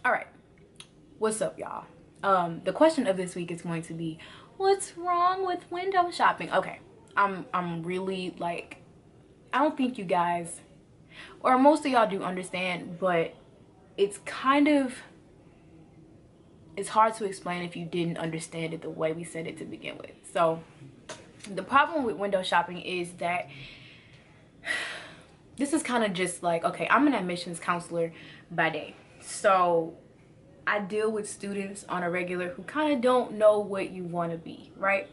All right, what's up, y'all? The question of this week is going to be, what's wrong with window shopping? Okay, I'm really like, I don't think you guys, or most of y'all do understand, but it's kind of, it's hard to explain if you didn't understand it the way we said it to begin with. So the problem with window shopping is that this is kind of just like, okay, I'm an admissions counselor by day, so I deal with students on a regular who kind of don't know what you want to be, right?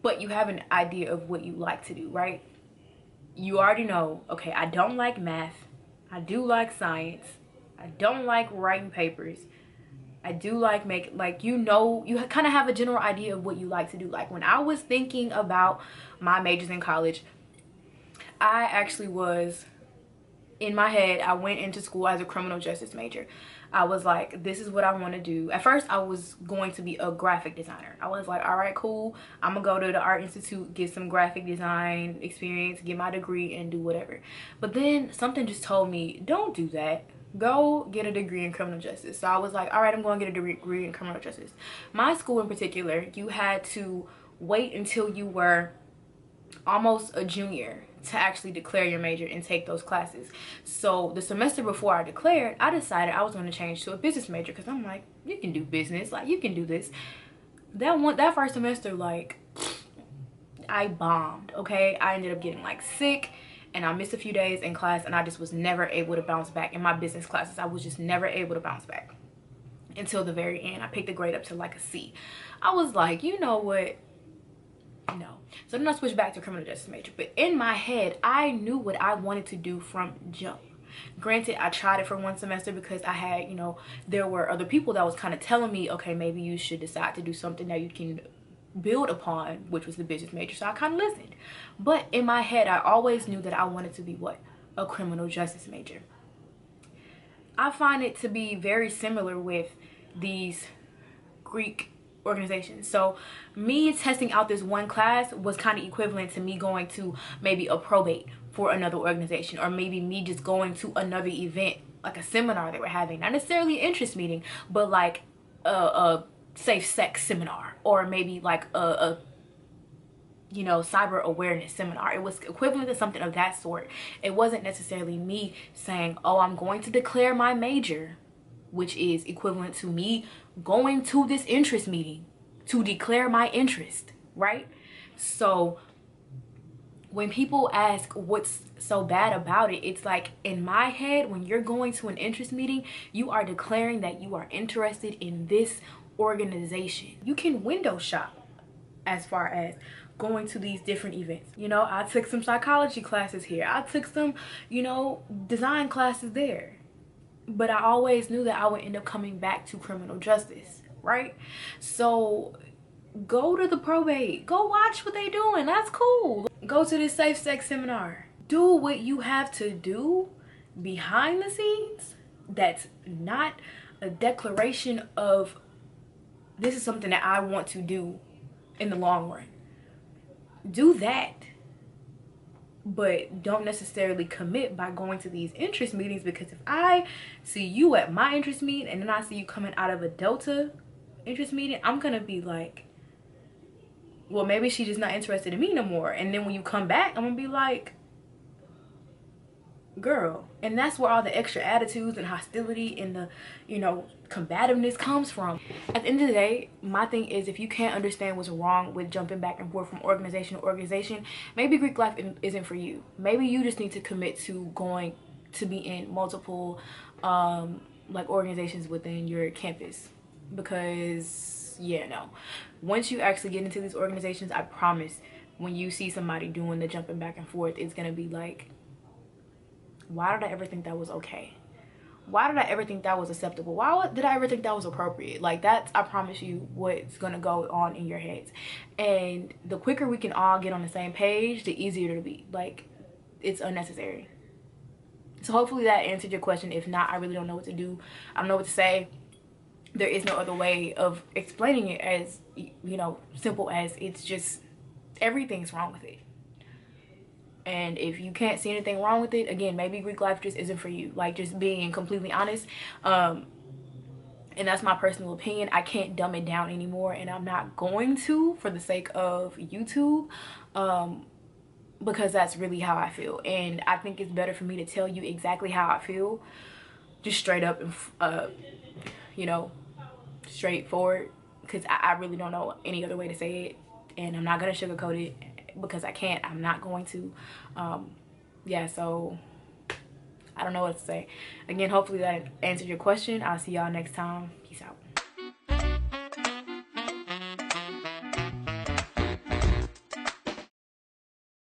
But you have an idea of what you like to do, right? You already know, okay, I don't like math, I do like science, I don't like writing papers, I do like you know, you kind of have a general idea of what you like to do. Like when I was thinking about my majors in college, I actually was, in my head, I went into school as a criminal justice major. I was like, this is what I want to do. At first, I was going to be a graphic designer. I was like, all right, cool. I'm going to go to the Art Institute, get some graphic design experience, get my degree, and do whatever. But then something just told me, don't do that. Go get a degree in criminal justice. So I was like, all right, I'm going to get a degree in criminal justice. My school in particular, you had to wait until you were almost a junior to actually declare your major and take those classes. So the semester before I declared, I decided I was going to change to a business major because I'm like, you can do business, like you can do this. That first semester, like, I bombed. Okay, I ended up getting like sick and I missed a few days in class, and I just was never able to bounce back in my business classes. I was just never able to bounce back until the very end. I picked the grade up to like a C. I was like, you know what, no. So then I switched back to criminal justice major. But in my head, I knew what I wanted to do from jump. Granted, I tried it for one semester because I had, you know, there were other people that was kind of telling me, okay, maybe you should decide to do something that you can build upon, which was the business major. So I kind of listened. But in my head, I always knew that I wanted to be what? A criminal justice major. I find it to be very similar with these Greek organizations. So me testing out this one class was kind of equivalent to me going to maybe a probate for another organization, or maybe me just going to another event, like a seminar they were having, not necessarily an interest meeting, but like a safe sex seminar, or maybe like a you know, cyber awareness seminar. It was equivalent to something of that sort. It wasn't necessarily me saying, oh, I'm going to declare my major, which is equivalent to me going to this interest meeting to declare my interest, right? So when people ask what's so bad about it, it's like, in my head, when you're going to an interest meeting, you are declaring that you are interested in this organization. You can window shop as far as going to these different events. You know, I took some psychology classes here. I took some, you know, design classes there. But I always knew that I would end up coming back to criminal justice, right? So go to the probate. Go watch what they doing. That's cool. Go to this safe sex seminar. Do what you have to do behind the scenes. That's not a declaration of, this is something that I want to do in the long run. Do that. But don't necessarily commit by going to these interest meetings, because if I see you at my interest meeting and then I see you coming out of a Delta interest meeting, I'm gonna be like, well, maybe she's just not interested in me no more. And then when you come back, I'm gonna be like, girl. And that's where all the extra attitudes and hostility and the, you know, combativeness comes from. At the end of the day, my thing is, if you can't understand what's wrong with jumping back and forth from organization to organization, maybe Greek life isn't for you. Maybe you just need to commit to going to be in multiple like organizations within your campus. Because yeah, no, once you actually get into these organizations, I promise, when you see somebody doing the jumping back and forth, it's gonna be like, why did I ever think that was okay? Why did I ever think that was acceptable? Why did I ever think that was appropriate? Like, that's, I promise you, what's gonna go on in your heads. And the quicker we can all get on the same page, the easier it'll be. Like, it's unnecessary. So hopefully that answered your question. If not, I really don't know what to do. I don't know what to say. There is no other way of explaining it, as, you know, simple as, it's just, everything's wrong with it. And if you can't see anything wrong with it, again, maybe Greek life just isn't for you. Like, just being completely honest. And that's my personal opinion. I can't dumb it down anymore, and I'm not going to, for the sake of YouTube, because that's really how I feel. And I think it's better for me to tell you exactly how I feel, just straight up and you know, straightforward, because I really don't know any other way to say it, and I'm not gonna sugarcoat it because I can't. I'm not going to. Yeah, so I don't know what to say. Again, hopefully that answered your question. I'll see y'all next time. Peace out.